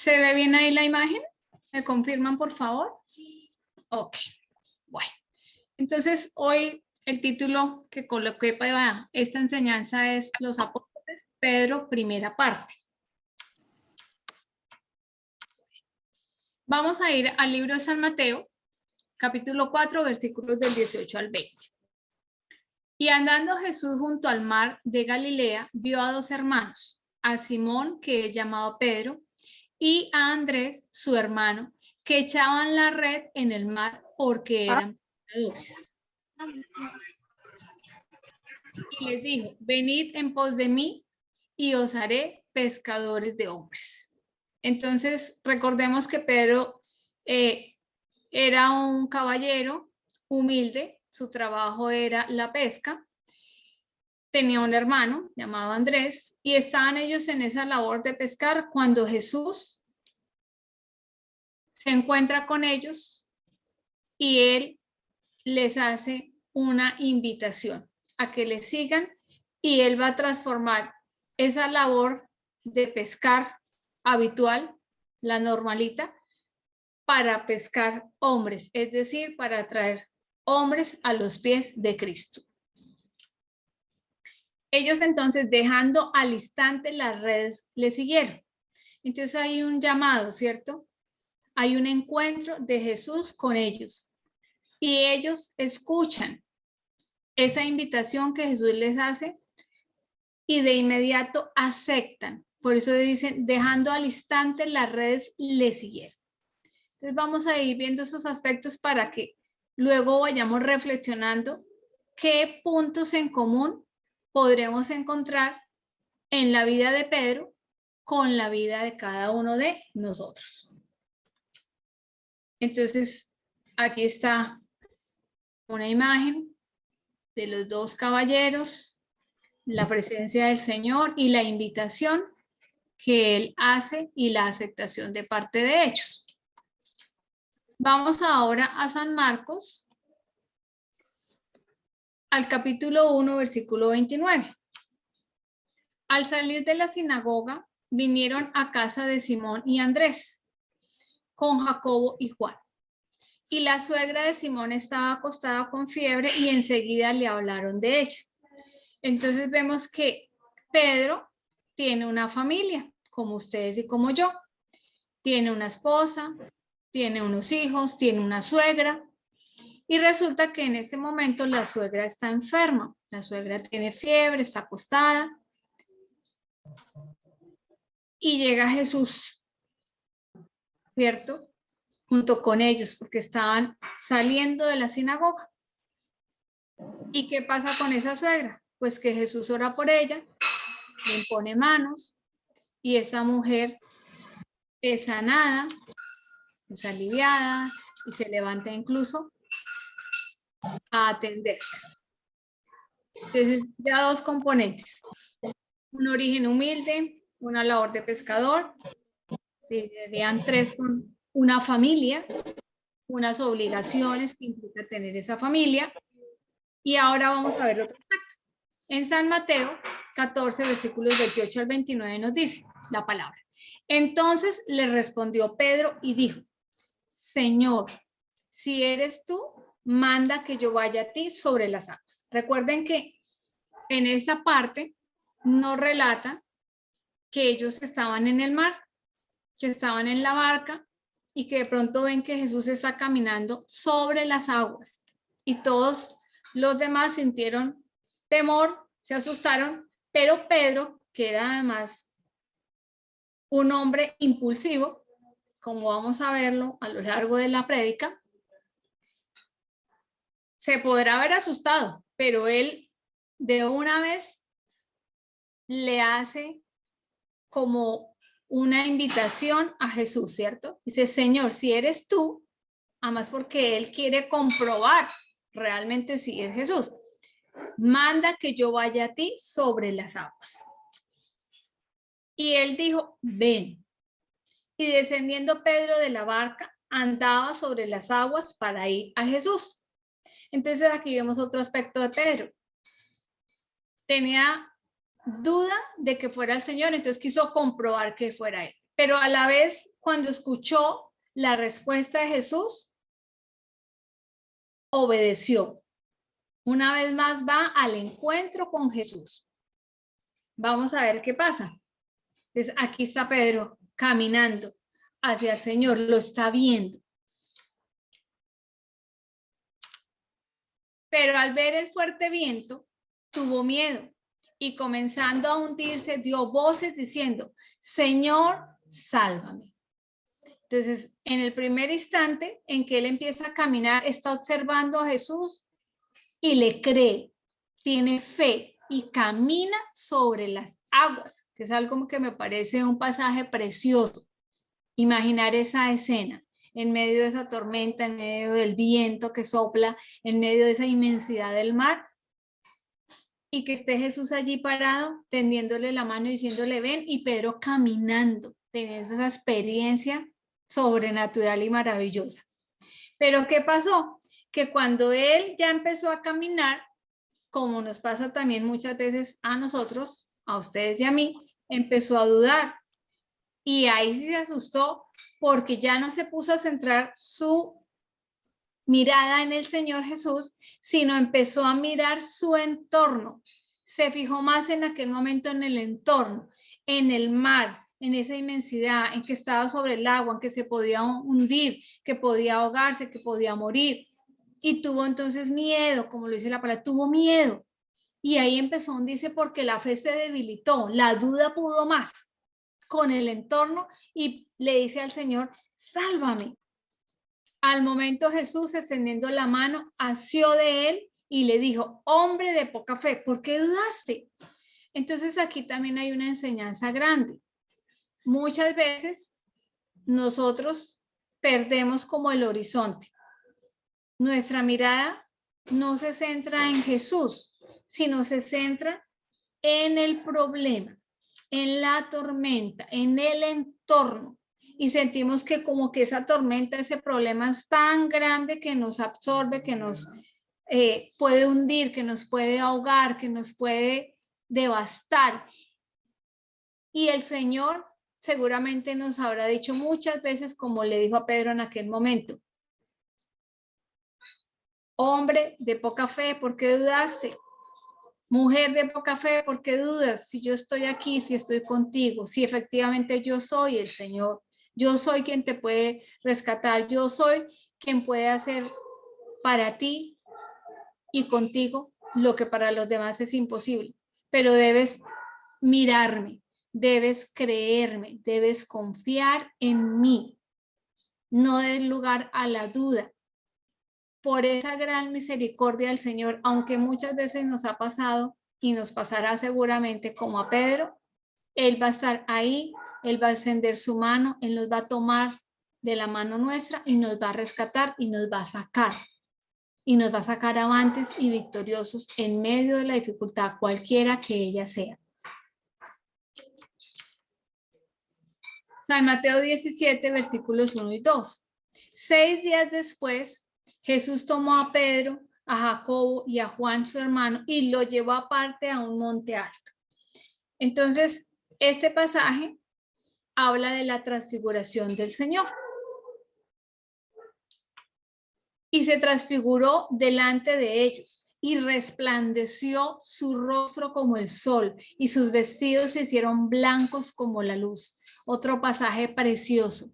¿Se ve bien ahí la imagen? ¿Me confirman, por favor? Ok, bueno. Entonces, hoy el título que coloqué para esta enseñanza es Los Apóstoles, Pedro, primera parte. Vamos a ir al libro de San Mateo, capítulo 4, versículos del 18 al 20. Y andando Jesús junto al mar de Galilea, vio a dos hermanos, a Simón, que es llamado Pedro, y a Andrés, su hermano, que echaban la red en el mar porque eran pescadores. Y les dijo, venid en pos de mí y os haré pescadores de hombres. Entonces, recordemos que Pedro era un caballero humilde, su trabajo era la pesca, tenía un hermano llamado Andrés y estaban ellos en esa labor de pescar cuando Jesús se encuentra con ellos y él les hace una invitación a que le sigan y él va a transformar esa labor de pescar habitual, la normalita, para pescar hombres, es decir, para traer hombres a los pies de Cristo. Ellos entonces, dejando al instante las redes, le siguieron. Entonces hay un llamado, ¿cierto? Hay un encuentro de Jesús con ellos y ellos escuchan esa invitación que Jesús les hace y de inmediato aceptan. Por eso dicen, dejando al instante las redes, le siguieron. Entonces vamos a ir viendo esos aspectos para que luego vayamos reflexionando qué puntos en común podremos encontrar en la vida de Pedro con la vida de cada uno de nosotros. Entonces, aquí está una imagen de los dos caballeros, la presencia del Señor y la invitación que Él hace y la aceptación de parte de ellos. Vamos ahora a San Marcos, al capítulo 1, versículo 29. Al salir de la sinagoga, vinieron a casa de Simón y Andrés, con Jacobo y Juan. Y la suegra de Simón estaba acostada con fiebre y enseguida le hablaron de ella. Entonces vemos que Pedro tiene una familia, como ustedes y como yo. Tiene una esposa, tiene unos hijos, tiene una suegra. Y resulta que en este momento la suegra está enferma. La suegra tiene fiebre, está acostada. Y llega Jesús, ¿cierto? Junto con ellos, porque estaban saliendo de la sinagoga. ¿Y qué pasa con esa suegra? Pues que Jesús ora por ella, le impone manos y esa mujer es sanada, es aliviada y se levanta incluso a atender. Entonces, ya dos componentes. Un origen humilde, una labor de pescador, serían tres con una familia, unas obligaciones que implica tener esa familia. Y ahora vamos a ver otro aspecto. En San Mateo 14, versículos 28 al 29 nos dice la palabra. Entonces le respondió Pedro y dijo, Señor, si eres tú, manda que yo vaya a ti sobre las aguas. Recuerden que en esta parte nos relata que ellos estaban en el mar, que estaban en la barca y que de pronto ven que Jesús está caminando sobre las aguas y todos los demás sintieron temor, se asustaron, pero Pedro, que era además un hombre impulsivo, como vamos a verlo a lo largo de la prédica, se podrá haber asustado, pero él de una vez le hace como una invitación a Jesús, ¿cierto? Dice, Señor, si eres tú, además porque él quiere comprobar realmente si es Jesús, manda que yo vaya a ti sobre las aguas. Y él dijo, ven. Y descendiendo Pedro de la barca, andaba sobre las aguas para ir a Jesús. Entonces aquí vemos otro aspecto de Pedro. Tenía duda de que fuera el Señor, entonces quiso comprobar que fuera él. Pero a la vez, cuando escuchó la respuesta de Jesús, obedeció. Una vez más va al encuentro con Jesús. Vamos a ver qué pasa. Entonces aquí está Pedro caminando hacia el Señor, lo está viendo. Pero al ver el fuerte viento, tuvo miedo y comenzando a hundirse, dio voces diciendo, Señor, sálvame. Entonces, en el primer instante en que él empieza a caminar, está observando a Jesús y le cree, tiene fe y camina sobre las aguas, que es algo que me parece un pasaje precioso. Imaginar esa escena en medio de esa tormenta, en medio del viento que sopla, en medio de esa inmensidad del mar, y que esté Jesús allí parado, tendiéndole la mano y diciéndole ven, y Pedro caminando, teniendo esa experiencia sobrenatural y maravillosa. Pero ¿qué pasó? Que cuando él ya empezó a caminar, como nos pasa también muchas veces a nosotros, a ustedes y a mí, empezó a dudar. Y ahí sí se asustó porque ya no se puso a centrar su mirada en el Señor Jesús, sino empezó a mirar su entorno. Se fijó más en aquel momento en el entorno, en el mar, en esa inmensidad, en que estaba sobre el agua, en que se podía hundir, que podía ahogarse, que podía morir. Y tuvo entonces miedo, como lo dice la palabra, tuvo miedo. Y ahí empezó a hundirse porque la fe se debilitó, la duda pudo más con el entorno y le dice al Señor, sálvame. Al momento Jesús, extendiendo la mano, asió de él y le dijo, hombre de poca fe, ¿por qué dudaste? Entonces aquí también hay una enseñanza grande. Muchas veces nosotros perdemos como el horizonte. Nuestra mirada no se centra en Jesús, sino se centra en el problema, en la tormenta, en el entorno. Y sentimos que como que esa tormenta, ese problema es tan grande que nos absorbe, que nos puede hundir, que nos puede ahogar, que nos puede devastar. Y el Señor seguramente nos habrá dicho muchas veces, como le dijo a Pedro en aquel momento, hombre de poca fe, ¿por qué dudaste? Mujer de poca fe, ¿por qué dudas? Si yo estoy aquí, si estoy contigo, si efectivamente yo soy el Señor, yo soy quien te puede rescatar, yo soy quien puede hacer para ti y contigo lo que para los demás es imposible. Pero debes mirarme, debes creerme, debes confiar en mí. No des lugar a la duda. Por esa gran misericordia del Señor, aunque muchas veces nos ha pasado y nos pasará seguramente como a Pedro, Él va a estar ahí, Él va a extender su mano, Él nos va a tomar de la mano nuestra y nos va a rescatar y nos va a sacar. Y nos va a sacar avantes y victoriosos en medio de la dificultad, cualquiera que ella sea. San Mateo 17, versículos 1 y 2. 6 días después, Jesús tomó a Pedro, a Jacobo y a Juan, su hermano, y lo llevó aparte a un monte alto. Entonces, este pasaje habla de la transfiguración del Señor. Y se transfiguró delante de ellos, y resplandeció su rostro como el sol, y sus vestidos se hicieron blancos como la luz. Otro pasaje precioso.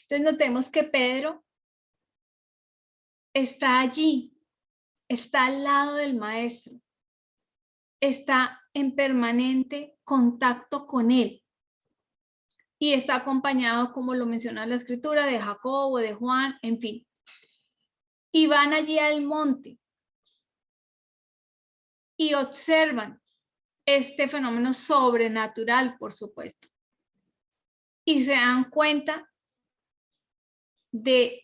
Entonces notemos que Pedro está allí, está al lado del maestro, está en permanente contacto con él y está acompañado, como lo menciona la escritura, de Jacobo, de Juan, en fin. Y van allí al monte y observan este fenómeno sobrenatural, por supuesto, y se dan cuenta de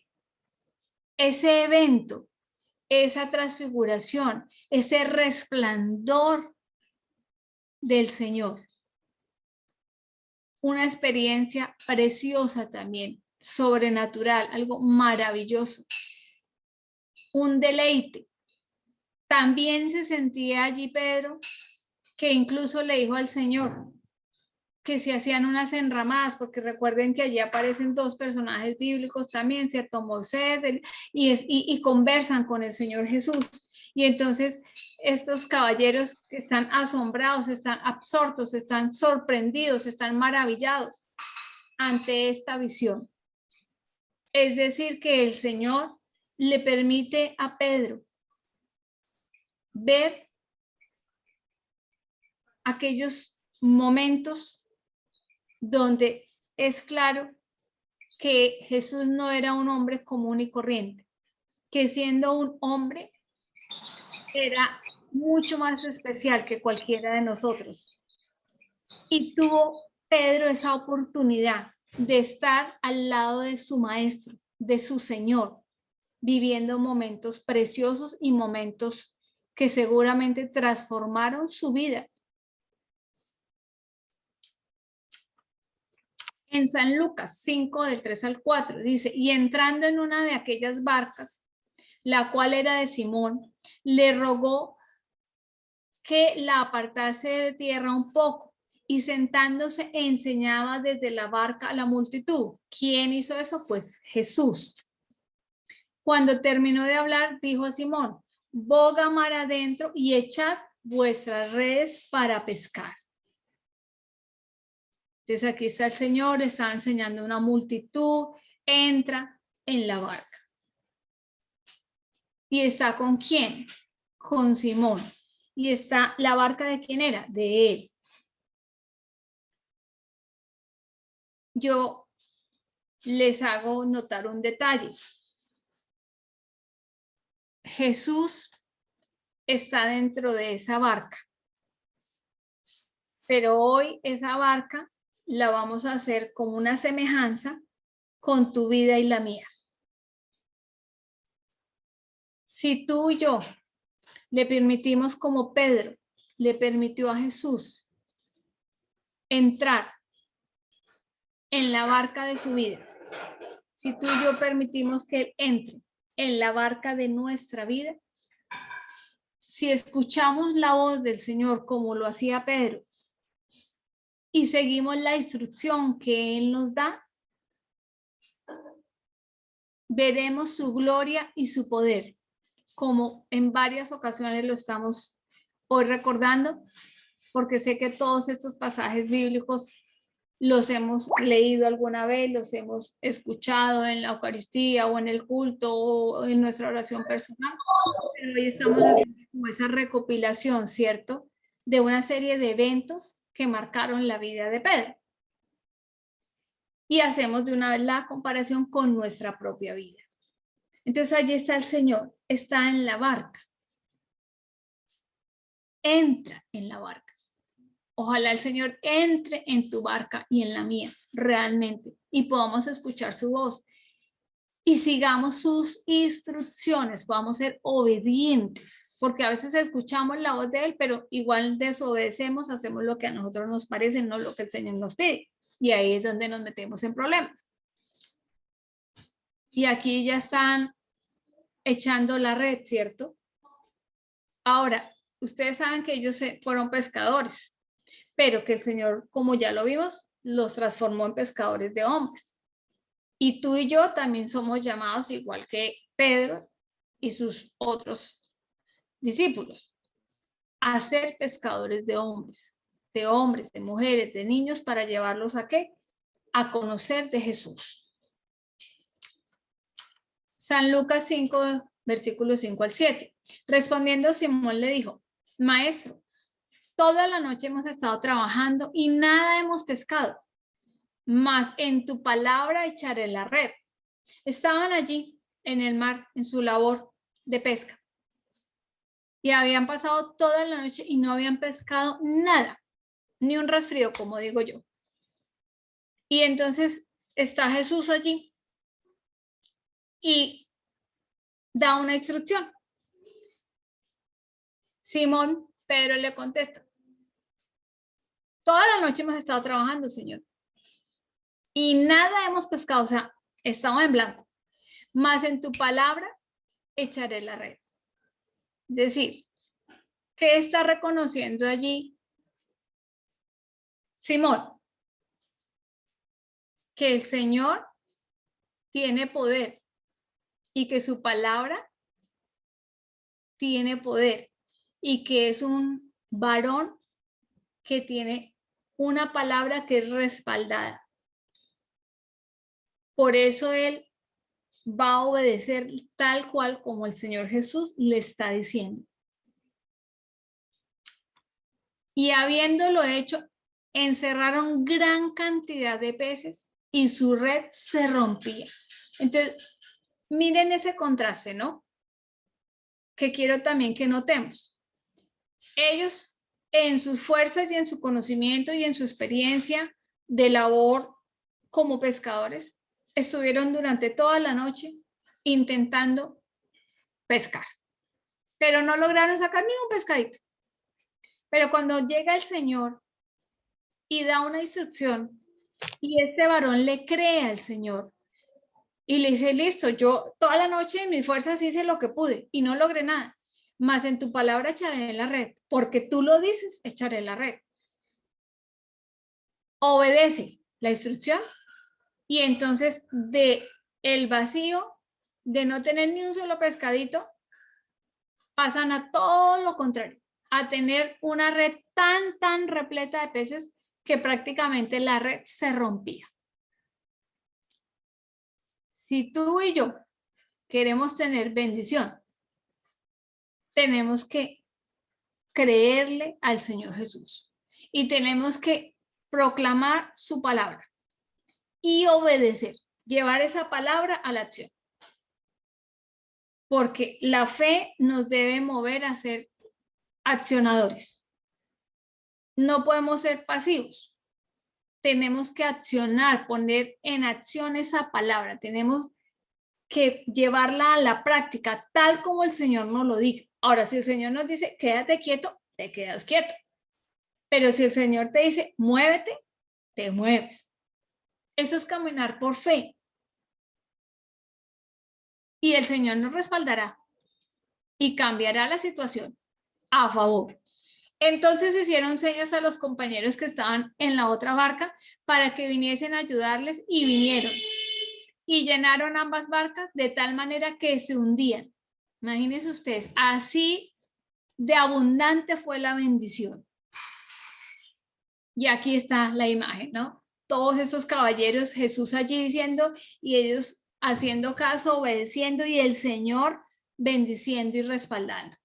ese evento, esa transfiguración, ese resplandor del Señor. Una experiencia preciosa también, sobrenatural, algo maravilloso, un deleite. También se sentía allí Pedro, que incluso le dijo al Señor, que se hacían unas enramadas, porque recuerden que allí aparecen dos personajes bíblicos también, ¿cierto? Moisés, y conversan con el Señor Jesús. Y entonces estos caballeros están asombrados, están absortos, están sorprendidos, están maravillados ante esta visión. Es decir, que el Señor le permite a Pedro ver aquellos momentos donde es claro que Jesús no era un hombre común y corriente, que siendo un hombre era mucho más especial que cualquiera de nosotros. Y tuvo Pedro esa oportunidad de estar al lado de su maestro, de su Señor, viviendo momentos preciosos y momentos que seguramente transformaron su vida. En San Lucas 5, del 3 al 4, dice, y entrando en una de aquellas barcas, la cual era de Simón, le rogó que la apartase de tierra un poco, y sentándose enseñaba desde la barca a la multitud. ¿Quién hizo eso? Pues Jesús. Cuando terminó de hablar, dijo a Simón, boga mar adentro y echad vuestras redes para pescar. Entonces aquí está el Señor, está enseñando a una multitud, entra en la barca. ¿Y está con quién? Con Simón. ¿Y está la barca de quién era? De él. Yo les hago notar un detalle. Jesús está dentro de esa barca, pero hoy esa barca la vamos a hacer como una semejanza con tu vida y la mía. Si tú y yo le permitimos, como Pedro le permitió a Jesús entrar en la barca de su vida, si tú y yo permitimos que Él entre en la barca de nuestra vida, si escuchamos la voz del Señor como lo hacía Pedro y seguimos la instrucción que Él nos da, veremos su gloria y su poder, como en varias ocasiones lo estamos hoy recordando, porque sé que todos estos pasajes bíblicos los hemos leído alguna vez, los hemos escuchado en la Eucaristía o en el culto o en nuestra oración personal, pero hoy estamos haciendo como esa recopilación, ¿cierto?, de una serie de eventos que marcaron la vida de Pedro. Y hacemos de una vez la comparación con nuestra propia vida. Entonces allí está el Señor, está en la barca. Entra en la barca. Ojalá el Señor entre en tu barca y en la mía, realmente, y podamos escuchar su voz y sigamos sus instrucciones, podamos ser obedientes, porque a veces escuchamos la voz de Él, pero igual desobedecemos, hacemos lo que a nosotros nos parece, no lo que el Señor nos pide, y ahí es donde nos metemos en problemas. Y aquí ya están echando la red, ¿cierto? Ahora, ustedes saben que ellos fueron pescadores, pero que el Señor, como ya lo vimos, los transformó en pescadores de hombres. Y tú y yo también somos llamados, igual que Pedro y sus otros discípulos, a ser pescadores de hombres, de mujeres, de niños, para llevarlos ¿a qué? A conocer de Jesús. San Lucas 5, versículos 5 al 7. Respondiendo, Simón le dijo, Maestro, toda la noche hemos estado trabajando y nada hemos pescado, mas en tu palabra echaré la red. Estaban allí en el mar en su labor de pesca y habían pasado toda la noche y no habían pescado nada, ni un resfrío, como digo yo. Y entonces está Jesús allí y da una instrucción. Simón Pedro le contesta, toda la noche hemos estado trabajando, Señor, y nada hemos pescado, o sea, estamos en blanco, mas en tu palabra echaré la red. Es decir, ¿qué está reconociendo allí Simón? que el Señor tiene poder y que su palabra tiene poder y que es un varón que tiene una palabra que es respaldada. Por eso él va a obedecer tal cual como el Señor Jesús le está diciendo. Y habiéndolo hecho, encerraron gran cantidad de peces y su red se rompía. Entonces, miren ese contraste, ¿no? Que quiero también que notemos. Ellos, en sus fuerzas y en su conocimiento y en su experiencia de labor como pescadores, estuvieron durante toda la noche intentando pescar, pero no lograron sacar ni un pescadito. Pero cuando llega el Señor y da una instrucción y este varón le cree al Señor y le dice, listo, yo toda la noche en mis fuerzas hice lo que pude y no logré nada, mas en tu palabra echaré en la red, porque tú lo dices, echaré en la red. Obedece la instrucción y entonces de el vacío, de no tener ni un solo pescadito, pasan a todo lo contrario, a tener una red tan repleta de peces que prácticamente la red se rompía. Si tú y yo queremos tener bendición, tenemos que creerle al Señor Jesús y tenemos que proclamar su palabra y obedecer, llevar esa palabra a la acción. Porque la fe nos debe mover a ser accionadores. No podemos ser pasivos. Tenemos que accionar, poner en acción esa palabra. Tenemos que llevarla a la práctica, tal como el Señor nos lo diga. Ahora, si el Señor nos dice, quédate quieto, te quedas quieto. Pero si el Señor te dice, muévete, te mueves. Eso es caminar por fe. Y el Señor nos respaldará y cambiará la situación a favor. Entonces hicieron señas a los compañeros que estaban en la otra barca para que viniesen a ayudarles y vinieron. Y llenaron ambas barcas de tal manera que se hundían. Imagínense ustedes, así de abundante fue la bendición. Y aquí está la imagen, ¿no? Todos estos caballeros, Jesús allí diciendo y ellos haciendo caso, obedeciendo y el Señor bendiciendo y respaldando.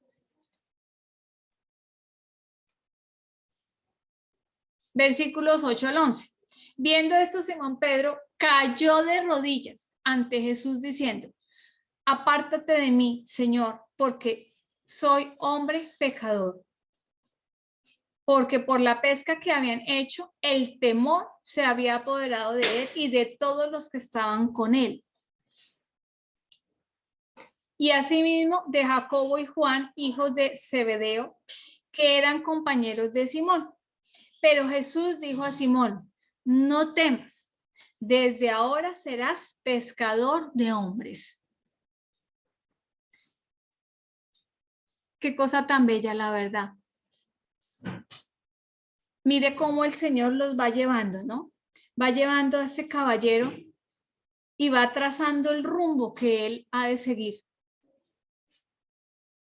Versículos 8 al 11. Viendo esto, Simón Pedro cayó de rodillas ante Jesús diciendo, apártate de mí, Señor, porque soy hombre pecador. Porque por la pesca que habían hecho, el temor se había apoderado de él y de todos los que estaban con él. Y asimismo de Jacobo y Juan, hijos de Zebedeo, que eran compañeros de Simón. Pero Jesús dijo a Simón, no temas, desde ahora serás pescador de hombres. Qué cosa tan bella, la verdad. Mire cómo el Señor los va llevando, ¿no? Va llevando a este caballero y va trazando el rumbo que él ha de seguir.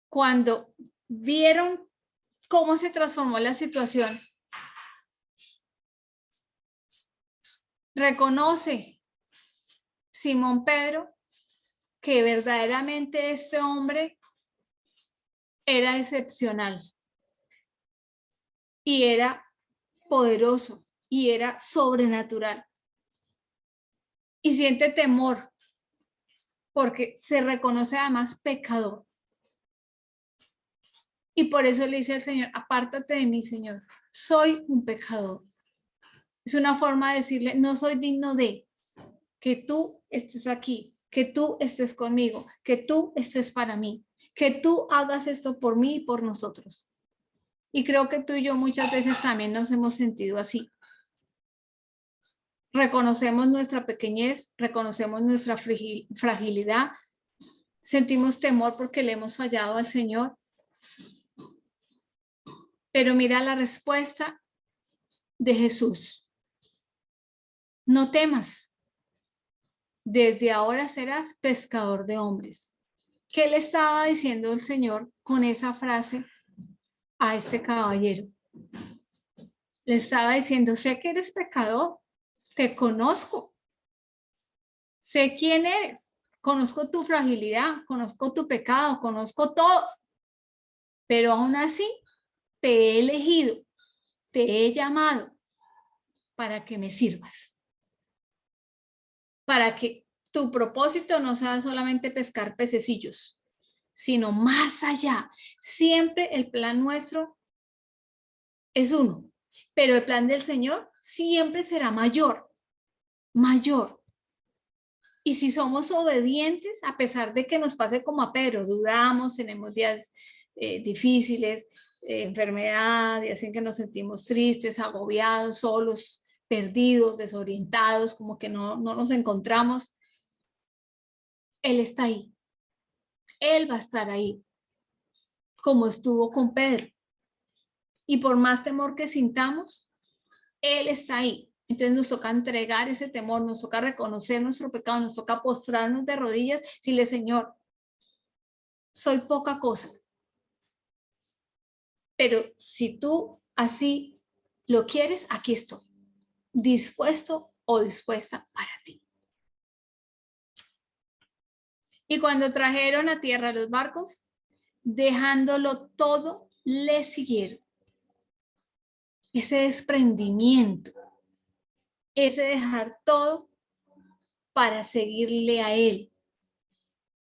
Cuando vieron cómo se transformó la situación, reconoce Simón Pedro que verdaderamente este hombre era excepcional y era poderoso y era sobrenatural. Y siente temor porque se reconoce además pecador. Y por eso le dice al Señor, apártate de mí, Señor, soy un pecador. Es una forma de decirle, no soy digno de que tú estés aquí, que tú estés conmigo, que tú estés para mí, que tú hagas esto por mí y por nosotros. Y creo que tú y yo muchas veces también nos hemos sentido así. Reconocemos nuestra pequeñez, reconocemos nuestra fragilidad, sentimos temor porque le hemos fallado al Señor. Pero mira la respuesta de Jesús. no temas, desde ahora serás pescador de hombres. ¿Qué le estaba diciendo el Señor con esa frase a este caballero? Le estaba diciendo, sé que eres pecador, te conozco, sé quién eres, conozco tu fragilidad, conozco tu pecado, conozco todo, pero aún así te he elegido, te he llamado para que me sirvas, para que tu propósito no sea solamente pescar pececillos, sino más allá. Siempre el plan nuestro es uno, pero el plan del Señor siempre será mayor, mayor. Y si somos obedientes, a pesar de que nos pase como a Pedro, dudamos, tenemos días difíciles, enfermedad, días en que nos sentimos tristes, agobiados, solos, perdidos, desorientados, como que no nos encontramos, Él está ahí. Él va a estar ahí, como estuvo con Pedro. Y por más temor que sintamos, Él está ahí. Entonces nos toca entregar ese temor, nos toca reconocer nuestro pecado, nos toca postrarnos de rodillas y decirle, Señor, soy poca cosa, pero si tú así lo quieres, aquí estoy, dispuesto o dispuesta para ti. Y cuando trajeron a tierra los barcos, dejándolo todo, le siguieron. Ese desprendimiento, ese dejar todo para seguirle a Él.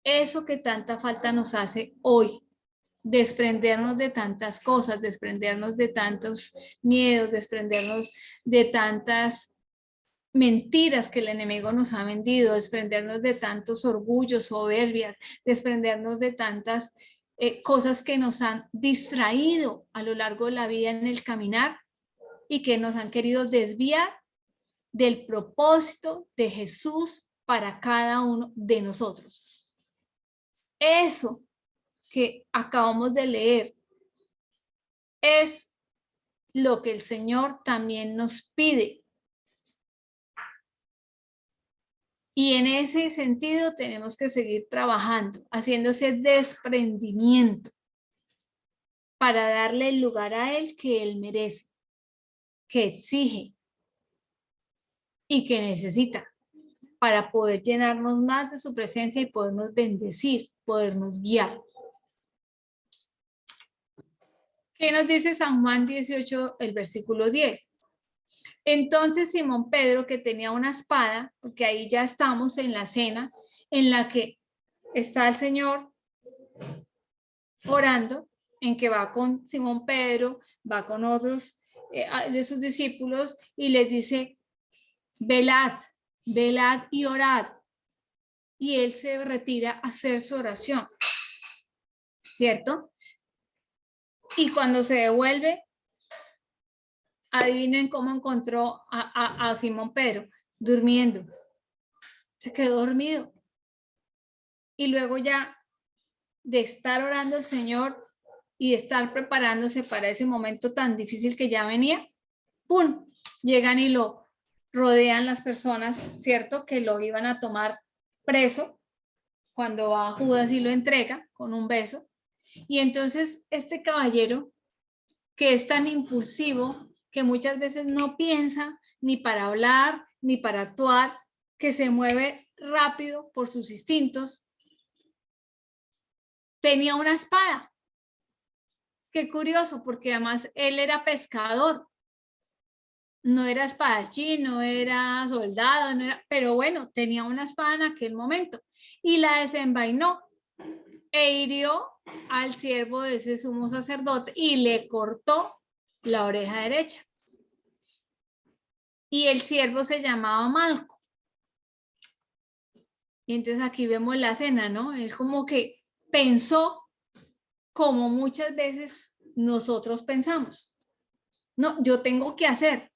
Eso que tanta falta nos hace hoy, desprendernos de tantas cosas, desprendernos de tantos miedos, desprendernos de tantas mentiras que el enemigo nos ha vendido, desprendernos de tantos orgullos, soberbias, desprendernos de tantas cosas que nos han distraído a lo largo de la vida en el caminar y que nos han querido desviar del propósito de Jesús para cada uno de nosotros. Eso que acabamos de leer es lo que el Señor también nos pide. Y en ese sentido tenemos que seguir trabajando, haciendo ese desprendimiento para darle el lugar a Él que Él merece, que exige y que necesita para poder llenarnos más de su presencia y podernos bendecir, podernos guiar. ¿Qué nos dice San Juan 18, el versículo 10? Entonces Simón Pedro, que tenía una espada, porque ahí ya estamos en la cena en la que está el Señor orando, en que va con Simón Pedro, va con otros de sus discípulos y les dice, velad, velad y orad. Y él se retira a hacer su oración, ¿cierto? Y cuando se devuelve, adivinen cómo encontró a Simón Pedro, durmiendo. Se quedó dormido. Y luego ya de estar orando al Señor y de estar preparándose para ese momento tan difícil que ya venía, ¡pum! Llegan y lo rodean las personas, ¿cierto? Que lo iban a tomar preso cuando va Judas y lo entrega con un beso. Y entonces este caballero, que es tan impulsivo, que muchas veces no piensa ni para hablar, ni para actuar, que se mueve rápido por sus instintos, tenía una espada. Qué curioso, porque además él era pescador, no era espadachín, no era soldado, no era, pero bueno, tenía una espada en aquel momento y la desenvainó e hirió al siervo de ese sumo sacerdote y le cortó la oreja derecha. Y el siervo se llamaba Malco. Y entonces aquí vemos la escena, ¿no? Él como que pensó como muchas veces nosotros pensamos. No, yo tengo que hacer.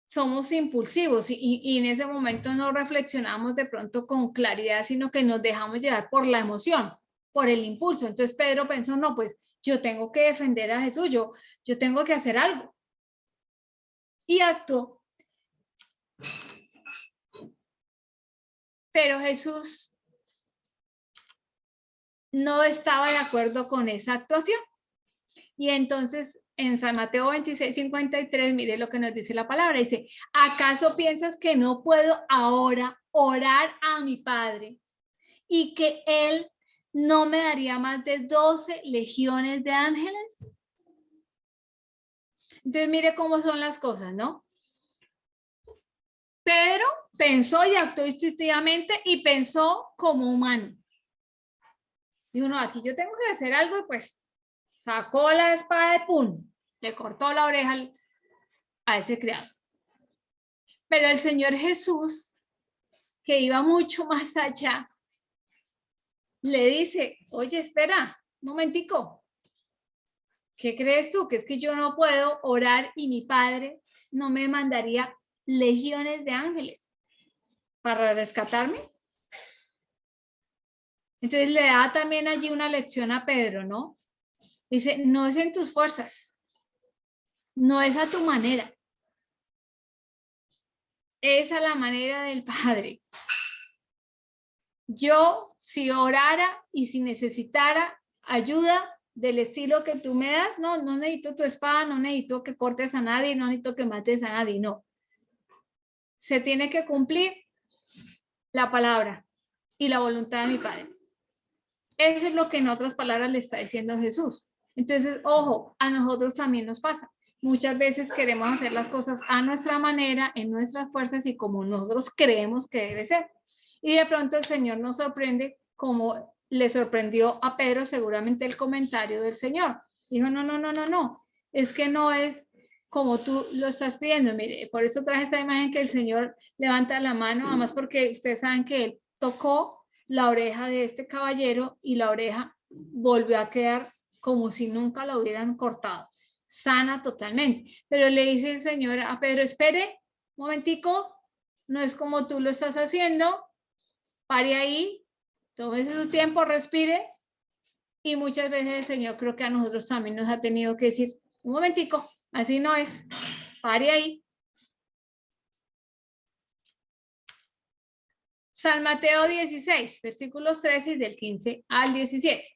Somos impulsivos y en ese momento no reflexionamos de pronto con claridad, sino que nos dejamos llevar por la emoción, por el impulso. Entonces Pedro pensó, no, pues yo tengo que defender a Jesús, yo tengo que hacer algo. Y actuó. Pero Jesús no estaba de acuerdo con esa actuación. Y entonces en San Mateo 26:53, mire lo que nos dice la palabra. Dice, ¿acaso piensas que no puedo ahora orar a mi Padre y que Él no me daría más de 12 legiones de ángeles? Entonces mire cómo son las cosas, ¿no? Pedro pensó y actuó instintivamente y pensó como humano. Dijo, no, aquí yo tengo que hacer algo y pues sacó la espada de pum, le cortó la oreja a ese criado. Pero el Señor Jesús, que iba mucho más allá, le dice, oye, espera, un momentico. ¿Qué crees tú? Que es que yo no puedo orar y mi Padre no me mandaría legiones de ángeles para rescatarme. Entonces le da también allí una lección a Pedro, ¿no? Dice, no es en tus fuerzas, no es a tu manera, es a la manera del Padre. Yo, si orara y si necesitara ayuda del estilo que tú me das, no necesito tu espada, no necesito que cortes a nadie, no necesito que mates a nadie, no. Se tiene que cumplir la palabra y la voluntad de mi Padre. Eso es lo que en otras palabras le está diciendo Jesús. Entonces, ojo, a nosotros también nos pasa. Muchas veces queremos hacer las cosas a nuestra manera, en nuestras fuerzas y como nosotros creemos que debe ser. Y de pronto el Señor nos sorprende como le sorprendió a Pedro seguramente el comentario del Señor. Dijo, no, es que no es como tú lo estás pidiendo. Mire, por eso traje esta imagen que el Señor levanta la mano, además porque ustedes saben que Él tocó la oreja de este caballero y la oreja volvió a quedar como si nunca la hubieran cortado, sana totalmente. Pero le dice el Señor a Pedro, espere un momentico, no es como tú lo estás haciendo, pare ahí, tómese su tiempo, respire. Y muchas veces el Señor creo que a nosotros también nos ha tenido que decir, un momentico, así no es, pare ahí. San Mateo 16, versículos 13 del 15 al 17.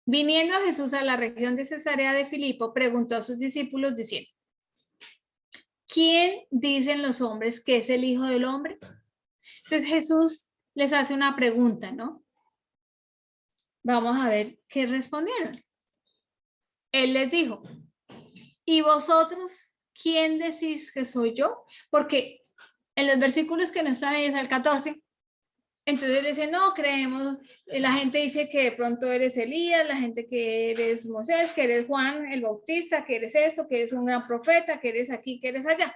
Viniendo Jesús a la región de Cesarea de Filipo, preguntó a sus discípulos diciendo, ¿quién dicen los hombres que es el Hijo del Hombre? Entonces Jesús les hace una pregunta, ¿no? Vamos a ver qué respondieron. Él les dijo, ¿y vosotros quién decís que soy yo? Porque en los versículos que no están ahí, es el 14, entonces le dicen, no, creemos, la gente dice que de pronto eres Elías, la gente que eres Moisés, que eres Juan el Bautista, que eres esto, que eres un gran profeta, que eres aquí, que eres allá.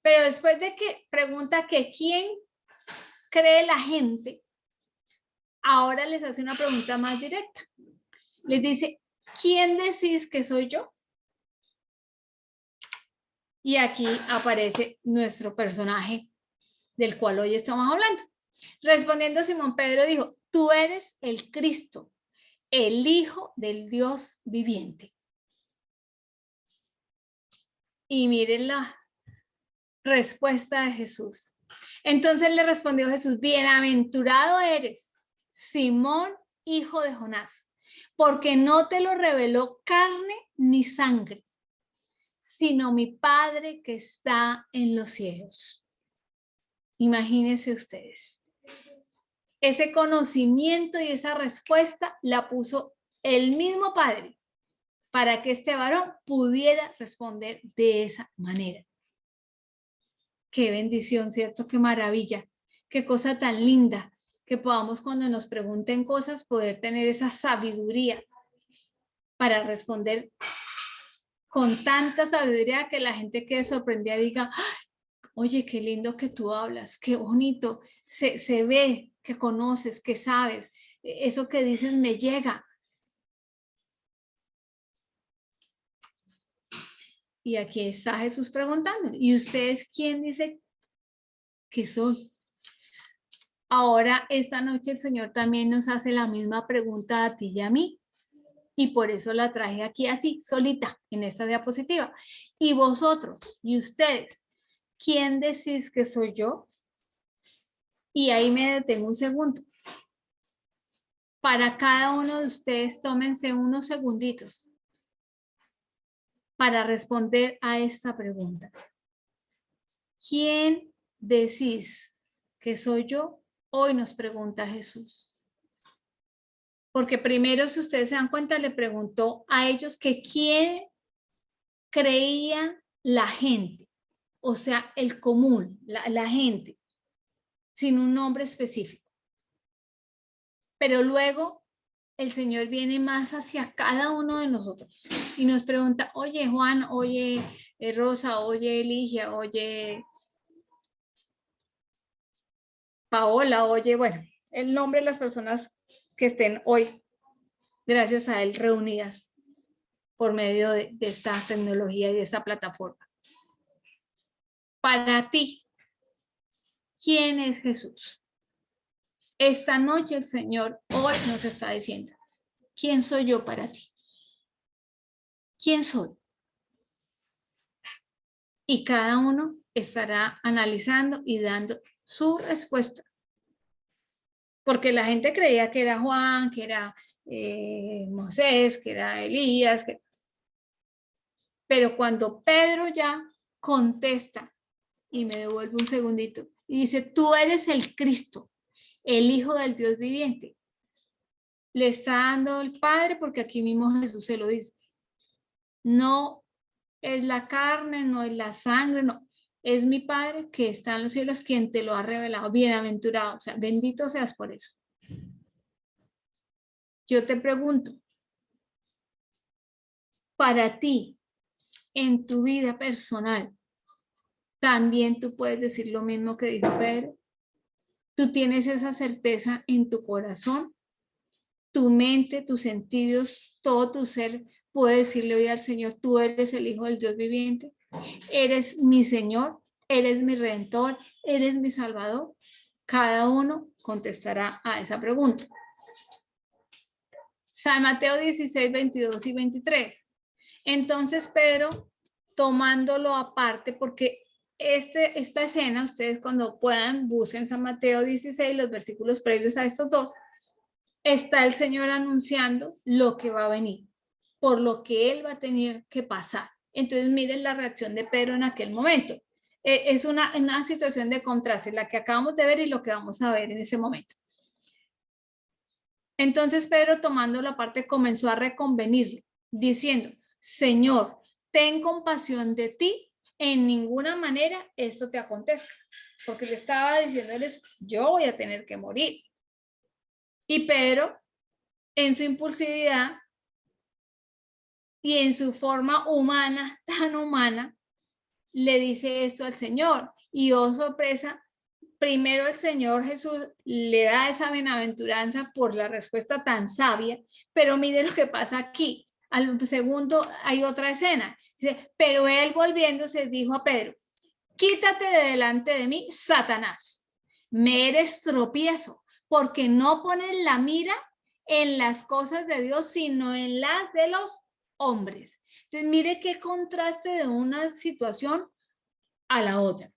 Pero después de que pregunta que quién cree la gente, ahora les hace una pregunta más directa. Les dice, ¿quién decís que soy yo? Y aquí aparece nuestro personaje del cual hoy estamos hablando. Respondiendo Simón Pedro dijo, tú eres el Cristo, el Hijo del Dios viviente. Y miren la respuesta de Jesús. Entonces le respondió Jesús, bienaventurado eres, Simón, hijo de Jonás, porque no te lo reveló carne ni sangre, sino mi Padre que está en los cielos. Imagínense ustedes. Ese conocimiento y esa respuesta la puso el mismo Padre para que este varón pudiera responder de esa manera. Qué bendición, ¿cierto? Qué maravilla, qué cosa tan linda, que podamos cuando nos pregunten cosas poder tener esa sabiduría para responder con tanta sabiduría que la gente quede sorprendida y diga, oye, qué lindo que tú hablas, qué bonito, se ve que conoces, que sabes, eso que dices me llega. Y aquí está Jesús preguntando, ¿y ustedes quién dice que soy? Ahora, esta noche el Señor también nos hace la misma pregunta a ti y a mí. Y por eso la traje aquí así, solita, en esta diapositiva. Y vosotros, y ustedes, ¿quién decís que soy yo? Y ahí me detengo un segundo. Para cada uno de ustedes, tómense unos segunditos para responder a esta pregunta. ¿Quién decís que soy yo? Hoy nos pregunta Jesús. Porque primero, si ustedes se dan cuenta, le preguntó a ellos que quién creía la gente, o sea, el común, la gente, sin un nombre específico. Pero luego el Señor viene más hacia cada uno de nosotros y nos pregunta, oye Juan, oye Rosa, oye Eligia, oye Paola, oye, bueno, el nombre de las personas que estén hoy, gracias a él, reunidas por medio de esta tecnología y de esta plataforma. Para ti, ¿quién es Jesús? Esta noche el Señor hoy nos está diciendo, ¿quién soy yo para ti? ¿Quién soy? Y cada uno estará analizando y dando su respuesta. Porque la gente creía que era Juan, que era Moisés, que era Elías. Pero cuando Pedro ya contesta, y me devuelve un segundito, y dice, tú eres el Cristo, el Hijo del Dios viviente. Le está dando el Padre, porque aquí mismo Jesús se lo dice. No es la carne, no es la sangre, no. Es mi Padre que está en los cielos quien te lo ha revelado. Bienaventurado, o sea, bendito seas por eso. Yo te pregunto, para ti, en tu vida personal, también tú puedes decir lo mismo que dijo Pedro. Tú tienes esa certeza en tu corazón, tu mente, tus sentidos, todo tu ser puede decirle hoy al Señor, tú eres el Hijo del Dios viviente, eres mi Señor, eres mi Redentor, eres mi Salvador. Cada uno contestará a esa pregunta. San Mateo 16, 22 y 23. Entonces Pedro, tomándolo aparte, porque esta escena, ustedes cuando puedan, busquen San Mateo 16, los versículos previos a estos dos, está el Señor anunciando lo que va a venir, por lo que Él va a tener que pasar. Entonces miren la reacción de Pedro en aquel momento. Es una situación de contraste, la que acabamos de ver y lo que vamos a ver en ese momento. Entonces Pedro, tomando la parte, comenzó a reconvenirle, diciendo, Señor, ten compasión de ti, en ninguna manera esto te acontezca. Porque le estaba diciéndoles, yo voy a tener que morir. Y Pedro, en su impulsividad y en su forma humana, tan humana, le dice esto al Señor. Y oh sorpresa, primero el Señor Jesús le da esa bienaventuranza por la respuesta tan sabia, pero mire lo que pasa aquí. Al segundo hay otra escena. Dice, pero él volviéndose dijo a Pedro, quítate de delante de mí, Satanás. Me eres tropiezo, porque no pones la mira en las cosas de Dios, sino en las de los hombres. Entonces, mire qué contraste de una situación a la otra.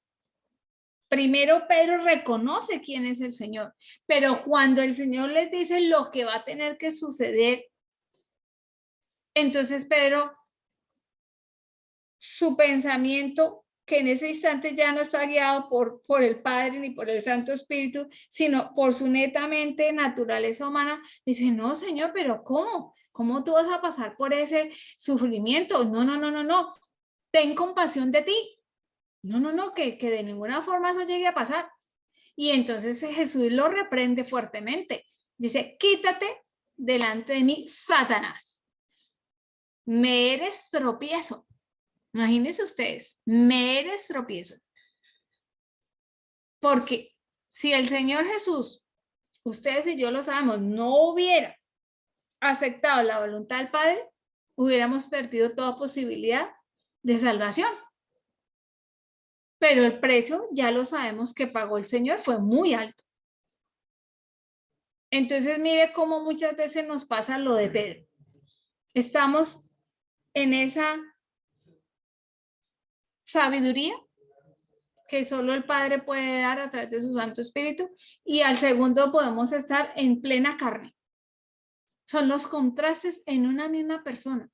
Primero Pedro reconoce quién es el Señor, pero cuando el Señor les dice lo que va a tener que suceder, entonces Pedro, su pensamiento, que en ese instante ya no está guiado por el Padre ni por el Santo Espíritu, sino por su netamente naturaleza humana, dice, no, Señor, pero ¿cómo? ¿Cómo tú vas a pasar por ese sufrimiento? No, no, no, no, no. Ten compasión de ti. No, no, no, que de ninguna forma eso llegue a pasar. Y entonces Jesús lo reprende fuertemente. Dice, quítate delante de mí, Satanás. Me eres tropiezo. Imagínense ustedes, me eres tropiezo. Porque si el Señor Jesús, ustedes y yo lo sabemos, no hubiera aceptado la voluntad del Padre, hubiéramos perdido toda posibilidad de salvación. Pero el precio, ya lo sabemos que pagó el Señor, fue muy alto. Entonces mire cómo muchas veces nos pasa lo de Pedro. Estamos en esa sabiduría que solo el Padre puede dar a través de su Santo Espíritu, y al segundo podemos estar en plena carne. Son los contrastes en una misma persona,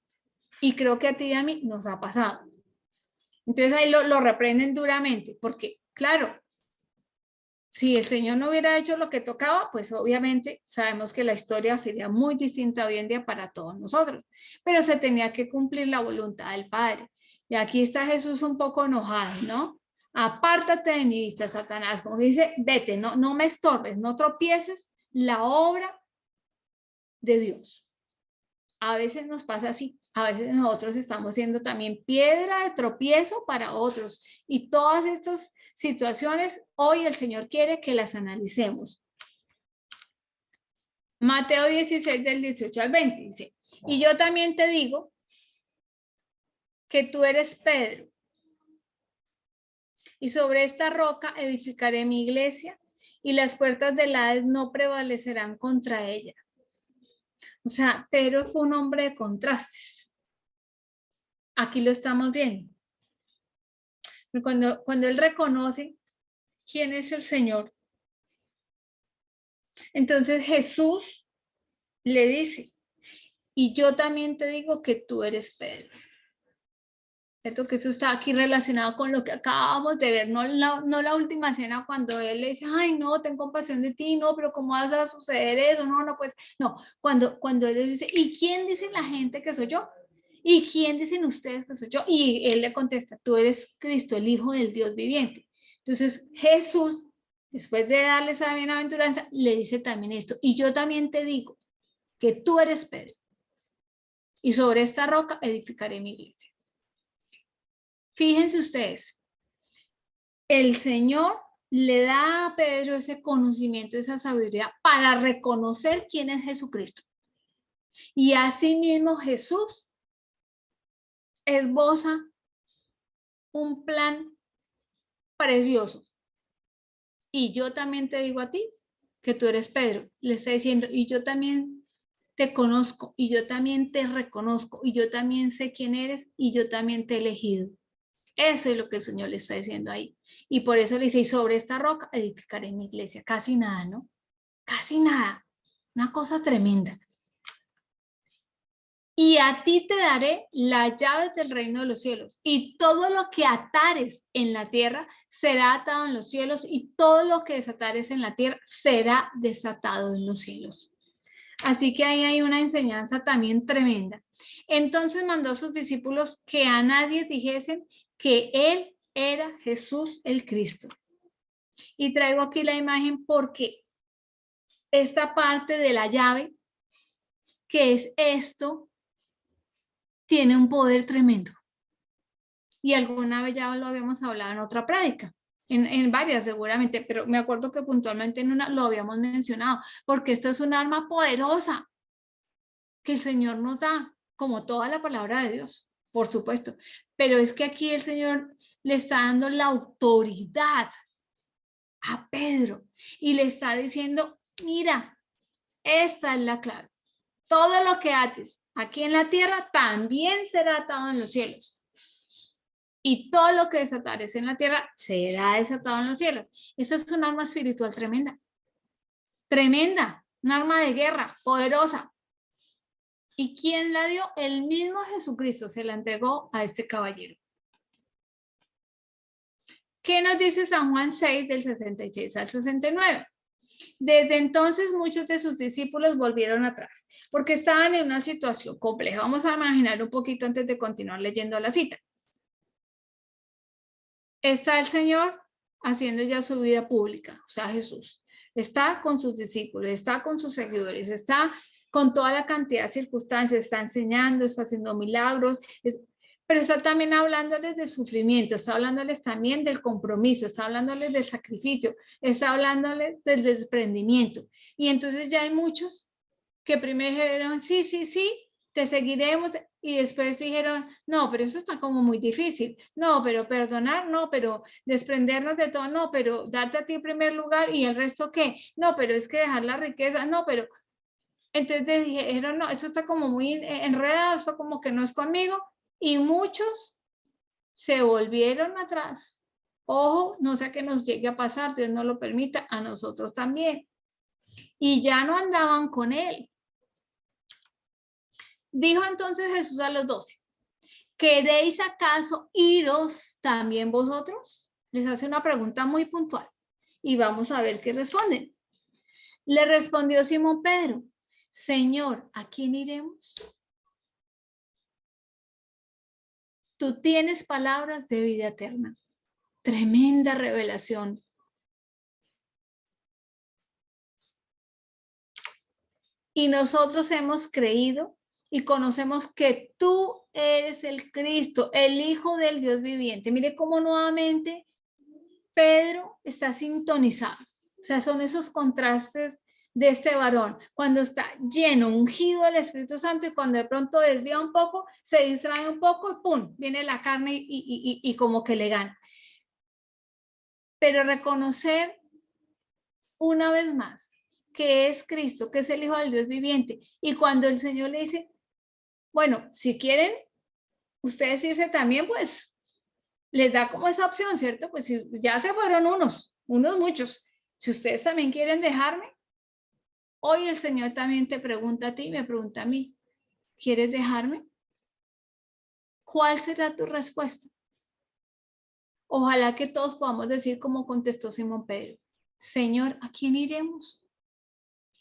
y creo que a ti y a mí nos ha pasado. Entonces ahí lo reprenden duramente, porque claro, si el Señor no hubiera hecho lo que tocaba, pues obviamente sabemos que la historia sería muy distinta hoy en día para todos nosotros, pero se tenía que cumplir la voluntad del Padre. Y aquí está Jesús un poco enojado, ¿no? Apártate de mi vista, Satanás, como dice, vete, no me estorbes, no tropieces la obra de Dios. A veces nos pasa así, a veces nosotros estamos siendo también piedra de tropiezo para otros, y todas estas situaciones hoy el Señor quiere que las analicemos. Mateo 16 del 18 al 20 dice, y yo también te digo que tú eres Pedro, y sobre esta roca edificaré mi iglesia, y las puertas del Hades no prevalecerán contra ella. O sea, Pedro fue un hombre de contrastes. Aquí lo estamos viendo. Cuando él reconoce quién es el Señor, entonces Jesús le dice, y yo también te digo que tú eres Pedro. ¿Cierto? Que eso está aquí relacionado con lo que acabamos de ver, no la última cena cuando él le dice, ay no, ten compasión de ti, no, pero ¿cómo vas a suceder eso? No, pues, no, cuando él le dice, ¿y quién dice la gente que soy yo? ¿Y quién dicen ustedes que soy yo? Y él le contesta, tú eres Cristo, el Hijo del Dios viviente. Entonces Jesús, después de darle esa bienaventuranza, le dice también esto, y yo también te digo que tú eres Pedro, y sobre esta roca edificaré mi iglesia. Fíjense ustedes, el Señor le da a Pedro ese conocimiento, esa sabiduría para reconocer quién es Jesucristo. Y asimismo Jesús esboza un plan precioso. Y yo también te digo a ti que tú eres Pedro. Le está diciendo, y yo también te conozco, y yo también te reconozco, y yo también sé quién eres, y yo también te he elegido. Eso es lo que el Señor le está diciendo ahí. Y por eso le dice, y sobre esta roca edificaré mi iglesia. Casi nada, ¿no? Casi nada. Una cosa tremenda. Y a ti te daré las llaves del reino de los cielos. Y todo lo que atares en la tierra será atado en los cielos. Y todo lo que desatares en la tierra será desatado en los cielos. Así que ahí hay una enseñanza también tremenda. Entonces mandó a sus discípulos que a nadie dijesen que él era Jesús el Cristo. Y traigo aquí la imagen porque esta parte de la llave, que es esto, tiene un poder tremendo. Y alguna vez ya lo habíamos hablado en otra prédica, en varias seguramente, pero me acuerdo que puntualmente en una lo habíamos mencionado, porque esto es un arma poderosa que el Señor nos da, como toda la palabra de Dios, por supuesto. Pero es que aquí el Señor le está dando la autoridad a Pedro y le está diciendo, mira, esta es la clave. Todo lo que ates aquí en la tierra también será atado en los cielos. Y todo lo que desatares en la tierra será desatado en los cielos. Esta es un arma espiritual tremenda. Tremenda. Un arma de guerra poderosa. ¿Y quién la dio? El mismo Jesucristo se la entregó a este caballero. ¿Qué nos dice San Juan 6 del 66 al 69? Desde entonces muchos de sus discípulos volvieron atrás porque estaban en una situación compleja. Vamos a imaginar un poquito antes de continuar leyendo la cita. Está el Señor haciendo ya su vida pública, o sea, Jesús. Está con sus discípulos, está con sus seguidores, está con toda la cantidad de circunstancias, está enseñando, está haciendo milagros, pero está también hablándoles del sufrimiento, está hablándoles también del compromiso, está hablándoles del sacrificio, está hablándoles del desprendimiento. Y entonces ya hay muchos que primero dijeron, sí, te seguiremos, y después dijeron, no, pero eso está como muy difícil, no, pero perdonar, no, pero desprendernos de todo, no, pero darte a ti en primer lugar y el resto qué, no, pero es que dejar la riqueza, no, pero Entonces dijeron, no, esto está como muy enredado, esto como que no es conmigo, y muchos se volvieron atrás. Ojo, no sea que nos llegue a pasar, Dios no lo permita, a nosotros también. Y ya no andaban con él. Dijo entonces Jesús a los 12, ¿queréis acaso iros también vosotros? Les hace una pregunta muy puntual y vamos a ver qué responden. Le respondió Simón Pedro, Señor, ¿a quién iremos? Tú tienes palabras de vida eterna. Tremenda revelación. Y nosotros hemos creído y conocemos que tú eres el Cristo, el Hijo del Dios viviente. Mire cómo nuevamente Pedro está sintonizado. O sea, son esos contrastes de este varón, cuando está lleno, ungido del Espíritu Santo y cuando de pronto desvía un poco, se distrae un poco y ¡pum! Viene la carne y como que le gana. Pero reconocer una vez más que es Cristo, que es el Hijo del Dios viviente. Y cuando el Señor le dice, bueno, si quieren ustedes irse también, pues les da como esa opción, ¿cierto? Pues si ya se fueron unos muchos. Si ustedes también quieren dejarme, hoy el Señor también te pregunta a ti y me pregunta a mí, ¿quieres dejarme? ¿Cuál será tu respuesta? Ojalá que todos podamos decir como contestó Simón Pedro, Señor, ¿a quién iremos?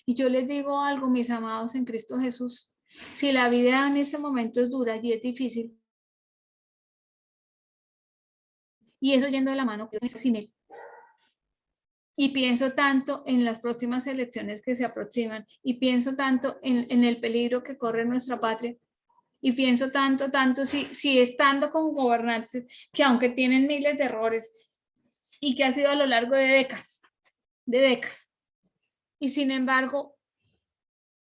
Y yo les digo algo, mis amados en Cristo Jesús, si la vida en este momento es dura y es difícil, y eso yendo de la mano sin Él, y pienso tanto en las próximas elecciones que se aproximan, y pienso tanto en el peligro que corre nuestra patria, y pienso tanto, si estando con gobernantes que aunque tienen miles de errores, y que ha sido a lo largo de décadas, y sin embargo,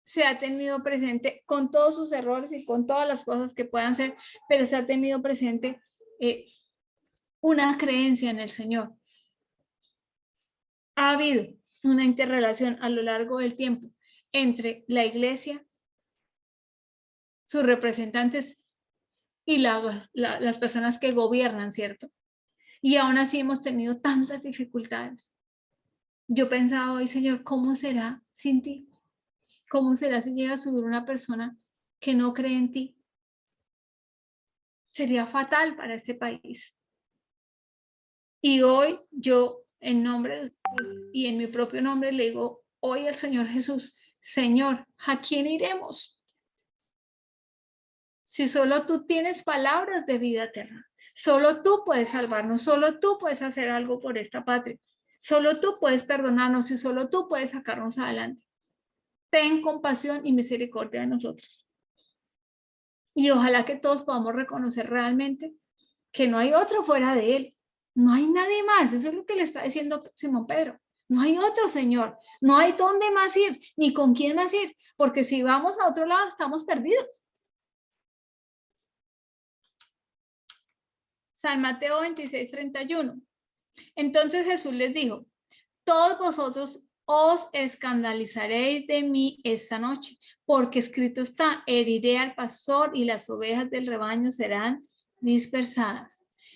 se ha tenido presente con todos sus errores y con todas las cosas que puedan ser, pero se ha tenido presente una creencia en el Señor. Ha habido una interrelación a lo largo del tiempo entre la iglesia, sus representantes y las personas que gobiernan, ¿cierto? Y aún así hemos tenido tantas dificultades. Yo pensaba hoy, Señor, ¿cómo será sin ti? ¿Cómo será si llega a subir una persona que no cree en ti? Sería fatal para este país. Y hoy yo, en nombre de ustedes y en mi propio nombre, le digo hoy al Señor Jesús, Señor, ¿a quién iremos? Si solo tú tienes palabras de vida eterna, solo tú puedes salvarnos, solo tú puedes hacer algo por esta patria, solo tú puedes perdonarnos y solo tú puedes sacarnos adelante. Ten compasión y misericordia de nosotros. Y ojalá que todos podamos reconocer realmente que no hay otro fuera de Él. No hay nadie más. Eso es lo que le está diciendo Simón Pedro. No hay otro Señor. No hay dónde más ir, ni con quién más ir. Porque si vamos a otro lado, estamos perdidos. San Mateo 26:31. Entonces Jesús les dijo, todos vosotros os escandalizaréis de mí esta noche, porque escrito está, heriré al pastor y las ovejas del rebaño serán dispersadas.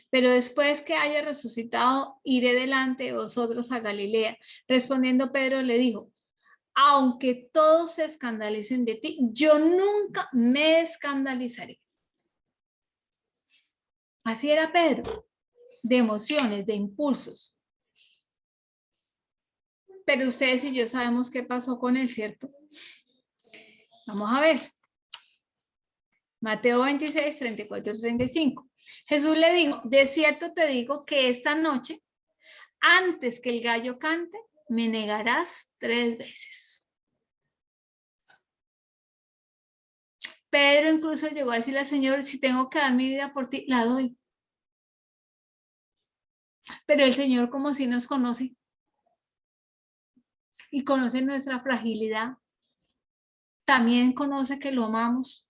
Pero después que haya resucitado, iré delante de vosotros a Galilea. Respondiendo Pedro le dijo, aunque todos se escandalicen de ti, yo nunca me escandalizaré. Así era Pedro, de emociones, de impulsos. Pero ustedes y yo sabemos qué pasó con él, ¿cierto? Vamos a ver. Mateo 26, 34, 35. Jesús le dijo, de cierto te digo que esta noche, antes que el gallo cante, me negarás 3 veces. Pedro incluso llegó a decirle al Señor, si tengo que dar mi vida por ti, la doy. Pero el Señor, como si nos conoce y conoce nuestra fragilidad, también conoce que lo amamos,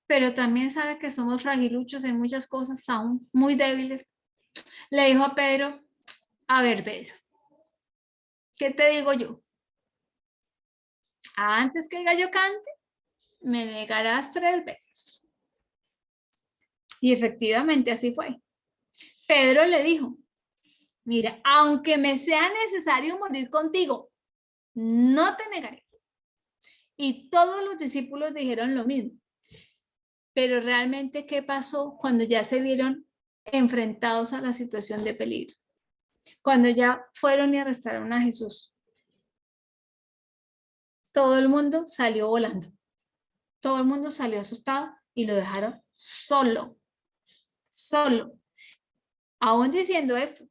pero también sabe que somos fragiluchos en muchas cosas aún, muy débiles. Le dijo a Pedro, a ver, Pedro, ¿qué te digo yo? antes que el gallo cante, me negarás 3 veces. Y efectivamente así fue. Pedro le dijo, mira, aunque me sea necesario morir contigo, no te negaré. Y todos los discípulos dijeron lo mismo. Pero realmente, ¿qué pasó cuando ya se vieron enfrentados a la situación de peligro? Cuando ya fueron y arrestaron a Jesús. Todo el mundo salió volando. Todo el mundo salió asustado y lo dejaron solo. Solo. Aún diciendo esto.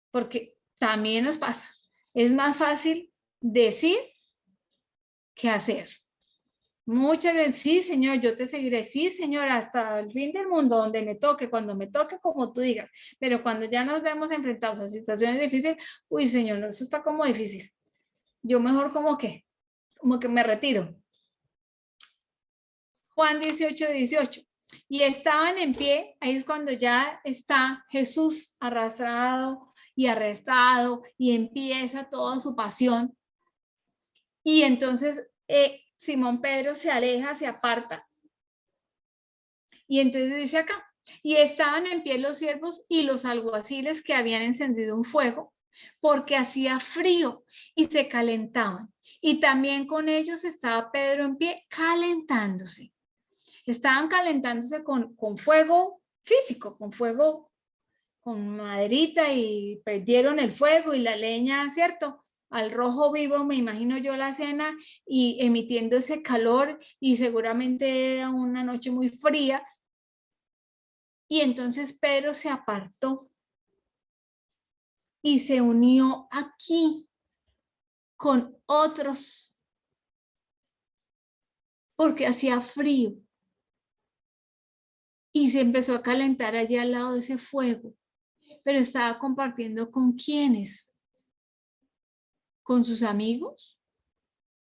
Porque también nos pasa. Es más fácil decir que hacer. Muchas veces, sí, Señor, yo te seguiré. Sí, Señor, hasta el fin del mundo, donde me toque, cuando me toque, como tú digas. Pero cuando ya nos vemos enfrentados a situaciones difíciles, uy, Señor, no, eso está como difícil. Yo mejor como que me retiro. Juan 18:18. Y estaban en pie, ahí es cuando ya está Jesús arrastrado y arrestado y empieza toda su pasión. Y entonces Simón Pedro se aleja, se aparta. Y entonces dice acá, y estaban en pie los siervos y los alguaciles que habían encendido un fuego, porque hacía frío y se calentaban. Y también con ellos estaba Pedro en pie calentándose. Estaban calentándose con fuego físico, con fuego, con maderita, y perdieron el fuego y la leña, ¿cierto? Al rojo vivo, me imagino yo la cena, y emitiendo ese calor, y seguramente era una noche muy fría. Y entonces Pedro se apartó y se unió aquí con otros porque hacía frío. Y se empezó a calentar allí al lado de ese fuego. Pero estaba compartiendo ¿con quiénes? ¿Con sus amigos?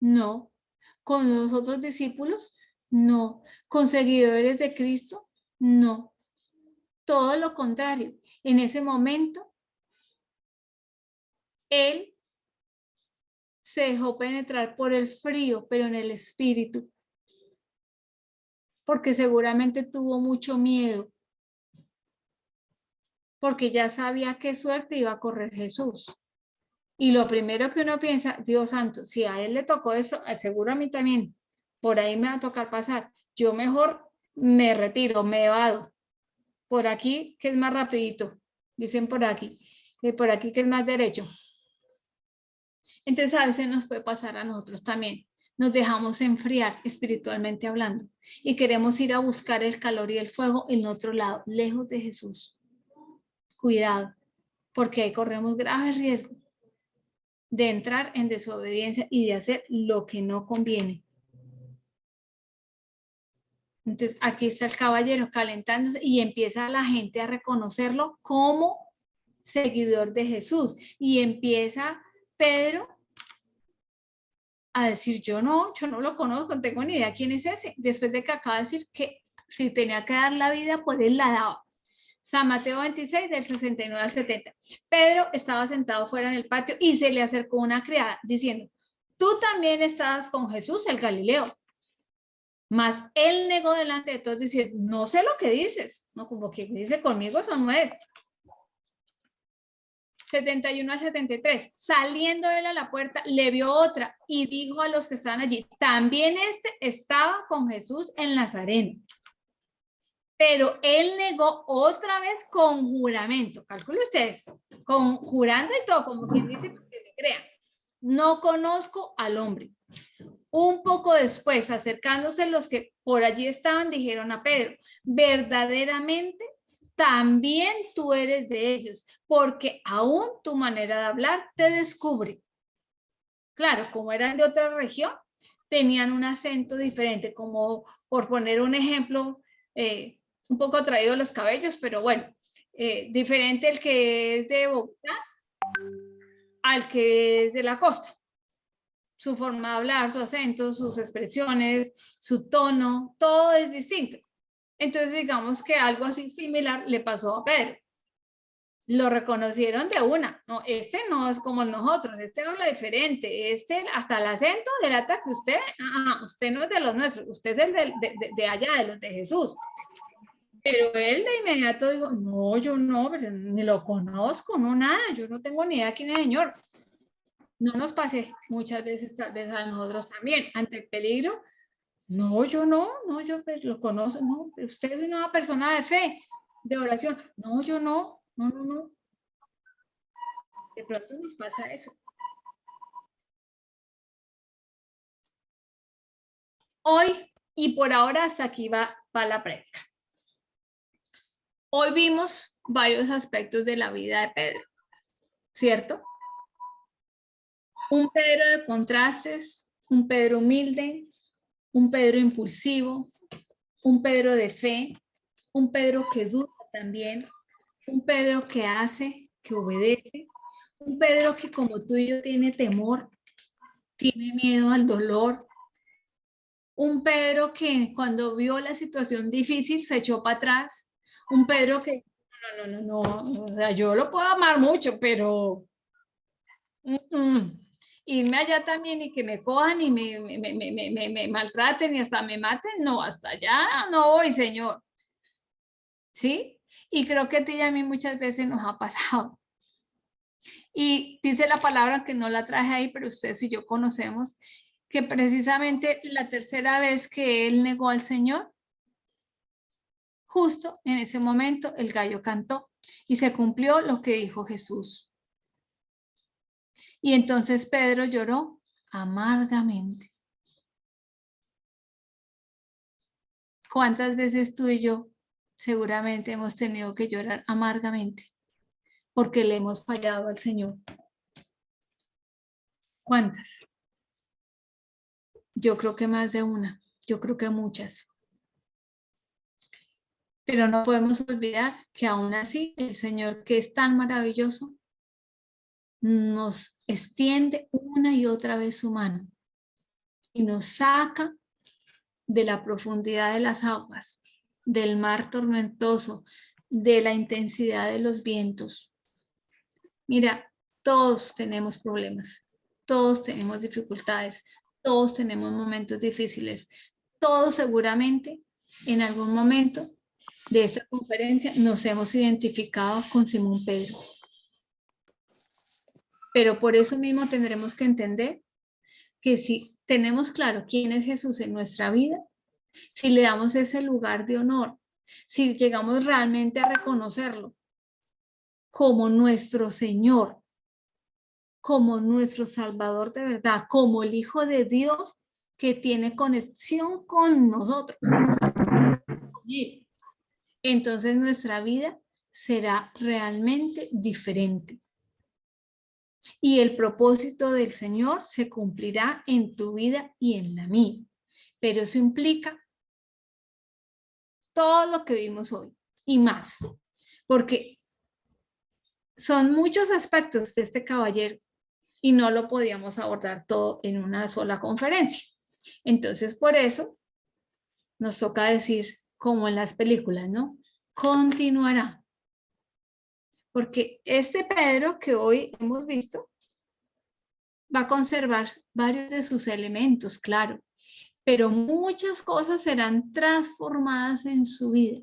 No. ¿Con los otros discípulos? No. ¿Con seguidores de Cristo? No. Todo lo contrario. En ese momento, él se dejó penetrar por el frío, pero en el espíritu. Porque seguramente tuvo mucho miedo. Porque ya sabía qué suerte iba a correr Jesús. Y lo primero que uno piensa, Dios santo, si a él le tocó eso, seguro a mí también, por ahí me va a tocar pasar. Yo mejor me retiro, me evado. Por aquí, que es más rapidito, dicen por aquí que es más derecho. Entonces a veces nos puede pasar a nosotros también. Nos dejamos enfriar espiritualmente hablando y queremos ir a buscar el calor y el fuego en otro lado, lejos de Jesús. Cuidado, porque ahí corremos grave riesgo de entrar en desobediencia y de hacer lo que no conviene. Entonces aquí está el caballero calentándose y empieza la gente a reconocerlo como seguidor de Jesús. Y empieza Pedro a decir, yo no lo conozco, no tengo ni idea quién es ese. Después de que acaba de decir que si tenía que dar la vida, pues él la daba. San Mateo 26, del 69 al 70. Pedro estaba sentado fuera en el patio y se le acercó una criada diciendo, tú también estabas con Jesús el Galileo. Mas él negó delante de todos diciendo, no sé lo que dices. No, como que dice conmigo, eso no es. 71 al 73. Saliendo él a la puerta, le vio otra y dijo a los que estaban allí, también este estaba con Jesús en Nazareno. Pero él negó otra vez con juramento. Calculen ustedes, conjurando y todo, como quien dice, porque me crean. No conozco al hombre. Un poco después, acercándose los que por allí estaban, dijeron a Pedro, verdaderamente también tú eres de ellos, porque aún tu manera de hablar te descubre. Claro, como eran de otra región, tenían un acento diferente, como por poner un ejemplo, un poco traído los cabellos, pero bueno, diferente el que es de Bogotá al que es de la costa. Su forma de hablar, su acento, sus expresiones, su tono, todo es distinto. Entonces digamos que algo así similar le pasó a Pedro. lo reconocieron de una. No, este no es como nosotros, este habla diferente, este hasta el acento delata que usted no es de los nuestros, usted es el de allá, de los de Jesús. Pero él de inmediato dijo, no, yo no, pero ni lo conozco, no nada, yo no tengo ni idea quién es el Señor. No nos pase muchas veces, tal vez a nosotros también, ante el peligro. No, yo no, yo pues, lo conozco, no, pero usted es una persona de fe, de oración. No, yo no. De pronto nos pasa eso. Hoy, y por ahora hasta aquí va la prédica. Hoy vimos varios aspectos de la vida de Pedro, ¿cierto? Un Pedro de contrastes, un Pedro humilde, un Pedro impulsivo, un Pedro de fe, un Pedro que duda también, un Pedro que hace, que obedece, un Pedro que como tú y yo tiene temor, tiene miedo al dolor, un Pedro que cuando vio la situación difícil se echó para atrás, un Pedro que no, o sea, yo lo puedo amar mucho, pero irme allá también y que me cojan y me maltraten y hasta me maten, no, hasta allá no voy, Señor. ¿Sí? Y creo que a ti y a mí muchas veces nos ha pasado. Y dice la palabra que no la traje ahí, pero ustedes y yo conocemos que precisamente la tercera vez que él negó al Señor, justo en ese momento el gallo cantó y se cumplió lo que dijo Jesús. Y entonces Pedro lloró amargamente. ¿Cuántas veces tú y yo seguramente hemos tenido que llorar amargamente porque le hemos fallado al Señor? ¿Cuántas? Yo creo que más de una, yo creo que muchas. Pero no podemos olvidar que aún así el Señor, que es tan maravilloso, nos extiende una y otra vez su mano y nos saca de la profundidad de las aguas, del mar tormentoso, de la intensidad de los vientos. Mira, todos tenemos problemas, todos tenemos dificultades, todos tenemos momentos difíciles, todos seguramente en algún momento de esta conferencia nos hemos identificado con Simón Pedro. Pero por eso mismo tendremos que entender que si tenemos claro quién es Jesús en nuestra vida, si le damos ese lugar de honor, si llegamos realmente a reconocerlo como nuestro Señor, como nuestro Salvador de verdad, como el Hijo de Dios que tiene conexión con nosotros, entonces nuestra vida será realmente diferente. Y el propósito del Señor se cumplirá en tu vida y en la mía. Pero eso implica todo lo que vimos hoy y más, porque son muchos aspectos de este caballero y no lo podíamos abordar todo en una sola conferencia. Entonces, por eso nos toca decir, como en las películas, ¿no? Continuará. Porque este Pedro que hoy hemos visto va a conservar varios de sus elementos, claro, pero muchas cosas serán transformadas en su vida.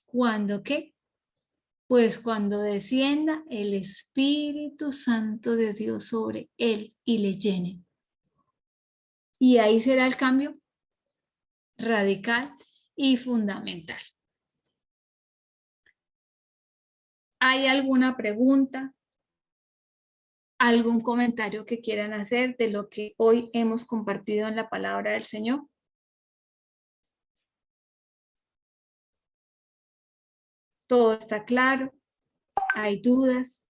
¿Cuándo qué? Pues cuando descienda el Espíritu Santo de Dios sobre él y le llene. Y ahí será el cambio radical y fundamental. ¿Hay alguna pregunta? ¿Algún comentario que quieran hacer de lo que hoy hemos compartido en la palabra del Señor? ¿Todo está claro? ¿Hay dudas?